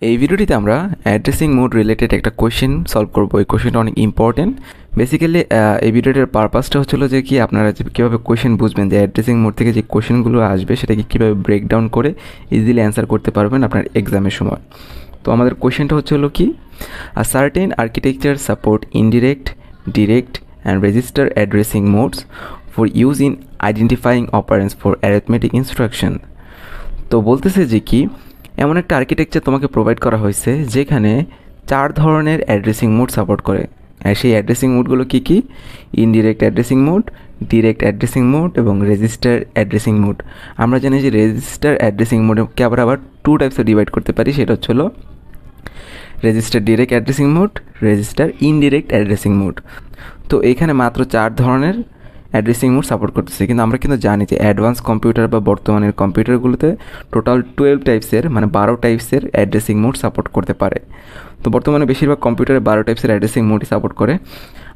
এই ভিডিওটিতে আমরা অ্যাড্রেসিং মোড রিলেটেড একটা কোয়েশ্চেন সলভ করবো। এই কোয়েশ্চেনটা অনেক ইম্পর্টেন্ট। বেসিক্যালি এই ভিডিওটার পারপাসটা হচ্ছিলো যে কি আপনারা কীভাবে কোয়েশ্চেন বুঝবেন, যে অ্যাড্রেসিং মোড থেকে যে কোয়েশ্চেনগুলো আসবে সেটাকে কীভাবে ব্রেকডাউন করে ইজিলি অ্যান্সার করতে পারবেন আপনার এক্সামের সময়। তো আমাদের কোয়েশ্চেনটা হচ্ছে হলো কি, a certain architecture support indirect, direct and register addressing modes for use in identifying operands for arithmetic instruction. তো বলতেছে যে কি, এমন একটা আর্কিটেকচার তোমাকে প্রোভাইড করা হয়েছে যেখানে 4 ধরনের অ্যাড্রেসিং মোড সাপোর্ট করে। আর সেই অ্যাড্রেসিং মোডগুলো কী কী? Indirect addressing mode, direct addressing mode এবং রেজিস্টার অ্যাড্রেসিং মোড। আমরা জানি যে রেজিস্টার অ্যাড্রেসিং মোডকে আবার 2 টাইপসে ডিভাইড করতে পারি। সেটা হচ্ছে হলো register direct addressing mode, register indirect addressing mode. তো এইখানে মাত্র 4 ধরনের অ্যাড্রেসিং মোড সাপোর্ট করতেছে, কিন্তু আমরা কিন্তু জানি যে অ্যাডভান্স কম্পিউটার বা বর্তমানের কম্পিউটারগুলোতে টোটাল 12 টাইপসের 12 টাইপসের অ্যাড্রেসিং মোড সাপোর্ট করতে পারে। তো বর্তমানে বেশিরভাগ কম্পিউটারে 12 টাইপসের অ্যাড্রেসিং মোডই সাপোর্ট করে।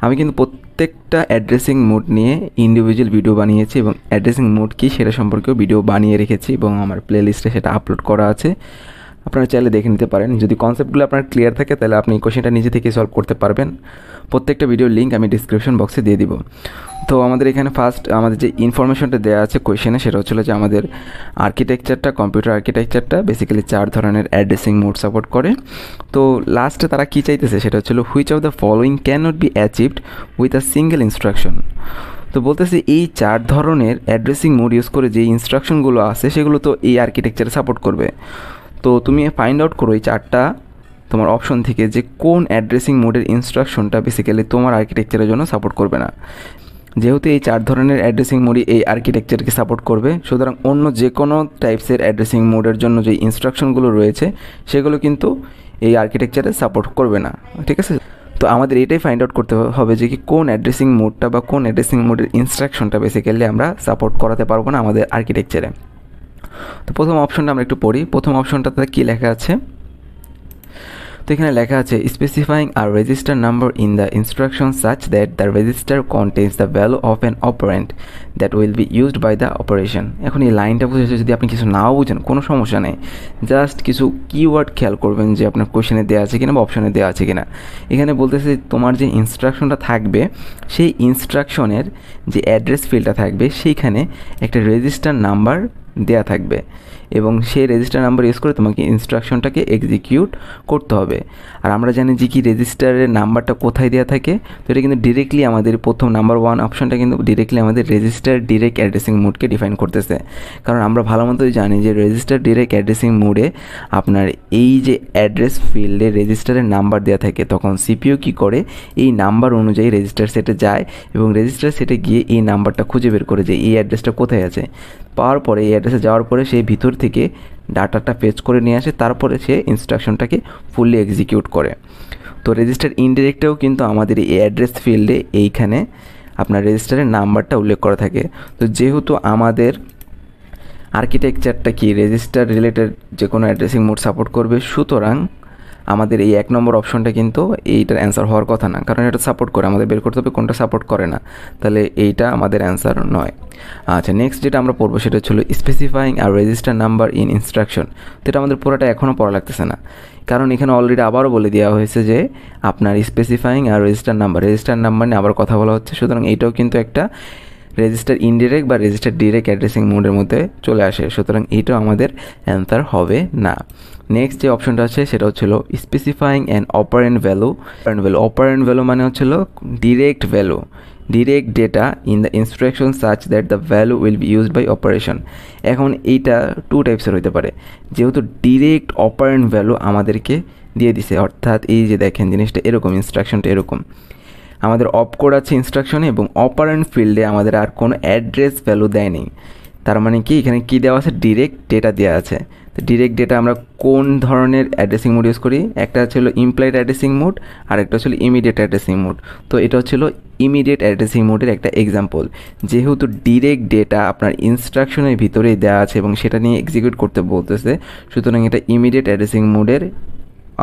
আমি কিন্তু প্রত্যেকটা অ্যাড্রেসিং মোড নিয়ে ইন্ডিভিজুয়াল ভিডিও বানিয়েছি এবং অ্যাড্রেসিং মোড কী সেটা সম্পর্কেও ভিডিও বানিয়ে রেখেছি এবং আমার প্লেলিস্টে সেটা আপলোড করা আছে। আপনারা চাইলে দেখে নিতে পারেন। যদি কনসেপ্টগুলো আপনার ক্লিয়ার থাকে তাহলে আপনি কোয়েশ্চেনটা নিজে থেকে সলভ করতে পারবেন। প্রত্যেকটা ভিডিওর লিঙ্ক আমি ডিসক্রিপশন বক্সে দিয়ে দিব। তো আমাদের এখানে ফার্স্ট আমাদের যে ইনফরমেশনটা দেওয়া আছে কোয়েশ্চেনে সেটা হচ্ছিলো যে আমাদের আর্কিটেকচারটা, কম্পিউটার আর্কিটেকচারটা বেসিক্যালি 4 ধরনের অ্যাড্রেসিং মোড সাপোর্ট করে। তো লাস্টে তারা কী চাইতেছে সেটা হচ্ছিলো which of the following can not be achieved with a single instruction. তো বলতেছে এই 4 ধরনের অ্যাড্রেসিং মোড ইউজ করে যে ইনস্ট্রাকশনগুলো আছে সেগুলো তো এই আর্কিটেকচারে সাপোর্ট করবে। তো তুমি ফাইন্ড আউট করো এই 4টা তোমার অপশন থেকে যে কোন অ্যাড্রেসিং মোডের ইনস্ট্রাকশনটা বেসিক্যালি তোমার আর্কিটেকচারের জন্য সাপোর্ট করবে না। যেহেতু এই 4 ধরনের অ্যাড্রেসিং মোডই এই আর্কিটেকচারকে সাপোর্ট করবে, সুতরাং অন্য যে কোনো টাইপসের অ্যাড্রেসিং মোডের জন্য যে ইনস্ট্রাকশনগুলো রয়েছে সেগুলো কিন্তু এই আর্কিটেকচারে সাপোর্ট করবে না। ঠিক আছে? তো আমাদের এটাই ফাইন্ড আউট করতে হবে যে কি কোন অ্যাড্রেসিং মোডটা বা কোন অ্যাড্রেসিং মোডের ইনস্ট্রাকশনটা বেসিক্যালি আমরা সাপোর্ট করাতে পারবো না আমাদের আর্কিটেকচারে। তো প্রথম অপশনটা আমরা একটু পড়ি। প্রথম অপশনটাতে কী লেখা আছে? তো এখানে লেখা আছে স্পেসিফাইং আর register number in the instruction such that the register contains the value of an operand that will be used by the operation. এখন এই লাইনটা বুঝেছে, যদি আপনি কিছু নাও বুঝেন কোনো সমস্যা নেই, জাস্ট কিছু কিওয়ার্ড খেয়াল করবেন যে আপনার কোয়েশ্চেনে দেওয়া আছে কিনা বা অপশনে দেওয়া আছে কিনা। এখানে বলতেছে তোমার যে ইনস্ট্রাকশনটা থাকবে সেই ইনস্ট্রাকশনের যে অ্যাড্রেস ফিল্ডটা থাকবে সেইখানে একটা রেজিস্টার নাম্বার দেয়া থাকবে এবং সেই রেজিস্টার নাম্বার ইউজ করে তোমাকে ইনস্ট্রাকশনটাকে এক্সিকিউট করতে হবে। আর আমরা জানি যে কি রেজিস্টারের নাম্বারটা কোথায় দেওয়া থাকে। তো এটা কিন্তু ডিরেক্টলি আমাদের প্রথম নাম্বার 1 অপশনটা কিন্তু ডিরেক্টলি আমাদের রেজিস্টার ডিরেক্ট অ্যাড্রেসিং মোডকে ডিফাইন করতেছে। কারণ আমরা ভালো মতোই জানি যে রেজিস্টার ডিরেক্ট অ্যাড্রেসিং মোডে আপনার এই যে অ্যাড্রেস ফিল্ডে রেজিস্টারের নাম্বার দেওয়া থাকে, তখন সিপিইউ কী করে এই নাম্বার অনুযায়ী রেজিস্টার সেটে যায় এবং রেজিস্টার সেটে গিয়ে এই নাম্বারটা খুঁজে বের করে যে এই অ্যাড্রেসটা কোথায় আছে। পাওয়ার পরে এই অ্যাড্রেসে যাওয়ার পরে সেই ভিতর থেকে ডাটাটা ফেচ করে নিয়ে আসে, তারপরে সে ইনস্ট্রাকশনটাকে ফুললি এক্সিকিউট করে। তো রেজিস্টার ইনডিরেক্টেও কিন্তু আমাদের এই অ্যাড্রেস ফিল্ডে এইখানে আপনার রেজিস্টারের নাম্বারটা উল্লেখ করা থাকে। তো যেহেতু আমাদের আর্কিটেকচারটা কি রেজিস্টার রিলেটেড যে কোনো অ্যাড্রেসিং মোড সাপোর্ট করবে, সুতরাং আমাদের এই 1 নম্বর অপশনটা কিন্তু এইটার অ্যান্সার হওয়ার কথা না, কারণ এটা সাপোর্ট করে। আমাদের বের করতে হবে কোনটা সাপোর্ট করে না, তাহলে এইটা আমাদের অ্যান্সার নয়। আচ্ছা, নেক্সট যেটা আমরা পড়বো সেটা হচ্ছিল স্পেসিফাইং আর রেজিস্টার নাম্বার ইন ইনস্ট্রাকশন। তো এটা আমাদের পুরোটা এখনও পড়া লাগতেছে না, কারণ এখানে অলরেডি আবারও বলে দেওয়া হয়েছে যে আপনার স্পেসিফাইং আর রেজিস্টার নাম্বার নিয়ে আবার কথা বলা হচ্ছে। সুতরাং এইটাও কিন্তু একটা রেজিস্টার ইনডিরেক্ট বা রেজিস্টার ডিরেক্ট অ্যাড্রেসিং মোডের মধ্যে চলে আসে, সুতরাং এইটাও আমাদের অ্যান্সার হবে না। নেক্সট যে অপশনটা আছে সেটা হচ্ছিল specifying an operand value. Operand value মানে হচ্ছিল direct value, direct data in the instruction such that the value will be used by operation. এখন এইটা 2 টাইপসের হতে পারে। যেহেতু ডিরেক্ট অপারেন্ট ভ্যালু আমাদেরকে দিয়ে দিছে, অর্থাৎ এই যে দেখেন জিনিসটা এরকম, ইনস্ট্রাকশনটা এরকম, আমাদের অপ কোড আছে ইনস্ট্রাকশনে এবং অপারেন্ট ফিল্ডে আমাদের আর কোনো অ্যাড্রেস ভ্যালু দেয়নি। তার মানে কি এখানে কী দেওয়া আছে? ডিরেক্ট ডেটা দেওয়া আছে। তো ডিরেক্ট ডেটা আমরা কোন ধরনের অ্যাড্রেসিং মোড ইউজ করি? একটা হচ্ছিল ইমপ্লয়েড অ্যাড্রেসিং মোড আর একটা হচ্ছিল ইমিডিয়েট অ্যাড্রেসিং মোড। তো এটা হচ্ছিল ইমিডিয়েট অ্যাড্রেসিং মোডের একটা এক্সাম্পল। যেহেতু ডিরেক্ট ডেটা আপনার ইনস্ট্রাকশনের ভিতরেই দেওয়া আছে এবং সেটা নিয়ে এক্সিকিউট করতে বলতেছে, সুতরাং এটা ইমিডিয়েট অ্যাড্রেসিং মোডের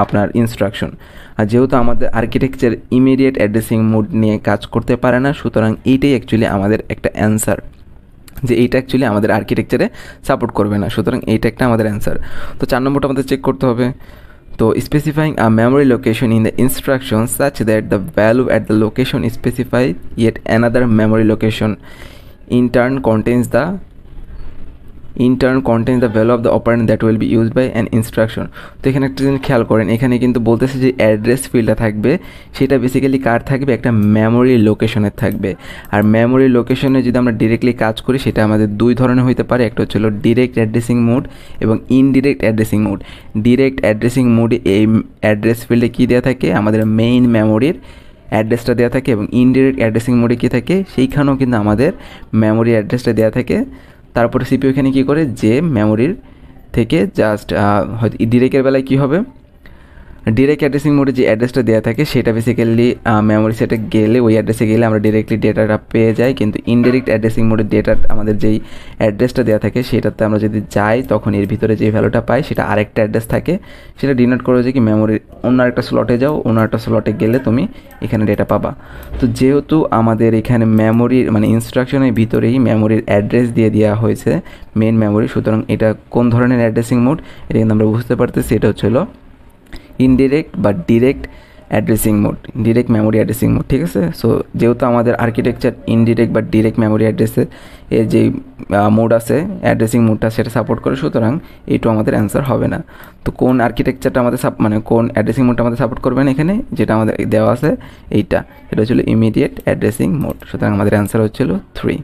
আপনার ইনস্ট্রাকশন। আর যেহেতু আমাদের আর্কিটেকচার ইমিডিয়েট অ্যাড্রেসিং মোড নিয়ে কাজ করতে পারে না, সুতরাং এইটাই অ্যাকচুয়ালি আমাদের একটা অ্যান্সার, যে এইটা অ্যাকচুয়ালি আমাদের আর্কিটেকচারে সাপোর্ট করবে না, সুতরাং এইটা একটা আমাদের অ্যান্সার। তো 4 নম্বরটা আমাদের চেক করতে হবে। তো specifying a memory location in the instruction such that the value at the location specify yet another memory location in turn contains the value of the operand that will be used by an instruction. তো এখানে একটা জিনিস খেয়াল করেন, এখানে কিন্তু বলতেছে যে অ্যাড্রেস ফিল্ডটা থাকবে, সেটা বেসিক্যালি কার থাকবে, একটা মেমোরি লোকেশনের থাকবে। আর মেমোরি লোকেশনে যদি আমরা ডিরেক্টলি কাজ করি সেটা আমাদের দুই ধরনের হইতে পারে, একটা হচ্ছে ডিরেক্ট অ্যাড্রেসিং মোড এবং indirect addressing mode. Direct addressing মোডে এই অ্যাড্রেস ফিল্ডে কী দেওয়া থাকে, আমাদের মেইন মেমোরির অ্যাড্রেসটা দেওয়া থাকে, এবং ইনডিরেক্ট অ্যাড্রেসিং মোডে কী থাকে, সেইখানেও কিন্তু আমাদের মেমোরি অ্যাড্রেসটা দেওয়া থাকে। তারপরে সিপিইউ এখানে কী করে, যে মেমোরির থেকে জাস্ট হয়তো ডিরেক্টের বেলায় কী হবে, ডিরেক্ট অ্যাড্রেসিং মোডে যে অ্যাড্রেসটা দেওয়া থাকে সেটা বেসিক্যালি মেমোরি সেটে গেলে, ওই অ্যাড্রেসে গেলে আমরা ডিরেক্টলি ডেটাটা পেয়ে যাই। কিন্তু ইনডিরেক্ট অ্যাড্রেসিং মোডের ডেটা আমাদের যেই অ্যাড্রেসটা দেওয়া থাকে সেটাতে আমরা যদি যাই তখন এর ভিতরে যে ভ্যালুটা পাই সেটা আরেকটা অ্যাড্রেস থাকে, সেটা ডিনোট করে যে কি মেমোরির অন্য একটা স্লটে যাও, অন্য একটা স্লটে গেলে তুমি এখানে ডেটা পাবা। তো যেহেতু আমাদের এখানে মেমোরির মানে ইনস্ট্রাকশনের ভিতরেই মেমোরির অ্যাড্রেস দিয়ে দেওয়া হয়েছে মেন মেমোরি, সুতরাং এটা কোন ধরনের অ্যাড্রেসিং মোড এটা কিন্তু আমরা বুঝতে পারতেছি, এটা হচ্ছে ইনডিরেক্ট বা direct addressing mode, direct memory addressing mode. ঠিক আছে, সো যেহেতু আমাদের আর্কিটেকচার ইনডিরেক্ট বা ডিরেক্ট মেমোরি অ্যাড্রেসের এর যে মোড আছে, অ্যাড্রেসিং মোডটা সেটা সাপোর্ট করে, সুতরাং এইটু আমাদের অ্যান্সার হবে না। তো কোন আর্কিটেকচারটা আমাদের মানে কোন অ্যাড্রেসিং মোডটা আমাদের সাপোর্ট করবে না, এখানে যেটা আমাদের দেওয়া আছে এইটা, এটা হচ্ছিল ইমিডিয়েট অ্যাড্রেসিং মোড। সুতরাং আমাদের অ্যান্সার হচ্ছিল 3।